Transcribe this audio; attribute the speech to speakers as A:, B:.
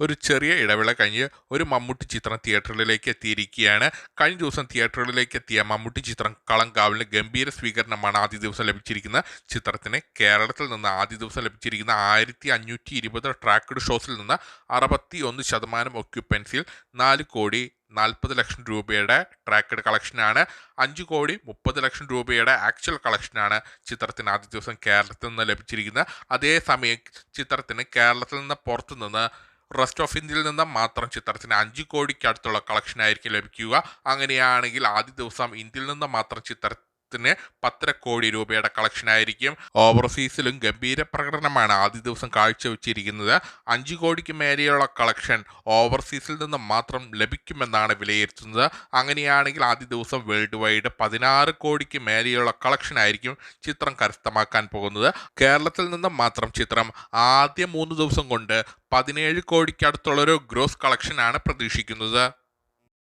A: ഒരു ചെറിയ ഇടവേള കഴിഞ്ഞ് ഒരു മമ്മൂട്ടി ചിത്രം തിയേറ്ററുകളിലേക്ക് എത്തിയിരിക്കുകയാണ്. കഴിഞ്ഞ ദിവസം തിയേറ്ററുകളിലേക്ക് എത്തിയ മമ്മൂട്ടി ചിത്രം കളങ്കാവലിന് ഗംഭീര സ്വീകരണമാണ് ആദ്യ ദിവസം ലഭിച്ചിരിക്കുന്നത്. ചിത്രത്തിന് കേരളത്തിൽ നിന്ന് ആദ്യ ദിവസം ലഭിച്ചിരിക്കുന്ന 1520 ട്രാക്ക്ഡ് ഷോസിൽ നിന്ന് 61% ഒക്യുപ്പൻസിയിൽ 4,40,00,000 രൂപയുടെ ട്രാക്ക്ഡ് കളക്ഷനാണ്. 5,30,00,000 രൂപയുടെ ആക്ച്വൽ കളക്ഷനാണ് ചിത്രത്തിന് ആദ്യ ദിവസം കേരളത്തിൽ നിന്ന് ലഭിച്ചിരിക്കുന്നത്. അതേസമയം ചിത്രത്തിന് കേരളത്തിൽ നിന്ന് പുറത്തുനിന്ന് റെസ്റ്റ് ഓഫ് ഇന്ത്യയിൽ നിന്ന് മാത്രം ചിത്രത്തിന് 5 കോടിക്ക് അടുത്തുള്ള കളക്ഷൻ ആയിരിക്കും ലഭിക്കുക. അങ്ങനെയാണെങ്കിൽ ആദ്യ ദിവസം ഇന്ത്യയിൽ നിന്ന് മാത്രം ചിത്രത്തിന് 10.5 കോടി രൂപയുടെ കളക്ഷൻ ആയിരിക്കും. ഓവർസീസിലും ഗംഭീര പ്രകടനമാണ് ആദ്യ ദിവസം കാഴ്ചവെച്ചിരിക്കുന്നത്. 5 കോടിക്ക് മേലെയുള്ള കളക്ഷൻ ഓവർസീസിൽ നിന്ന് മാത്രം ലഭിക്കുമെന്നാണ് വിലയിരുത്തുന്നത്. അങ്ങനെയാണെങ്കിൽ ആദ്യ ദിവസം വേൾഡ് വൈഡ് 16 കോടിക്ക് മേലെയുള്ള കളക്ഷൻ ആയിരിക്കും ചിത്രം കരസ്ഥമാക്കാൻ പോകുന്നത്. കേരളത്തിൽ നിന്ന് മാത്രം ചിത്രം ആദ്യ 3 ദിവസം കൊണ്ട് 17 കോടിക്കടുത്തുള്ളൊരു ഗ്രോസ് കളക്ഷനാണ് പ്രതീക്ഷിക്കുന്നത്.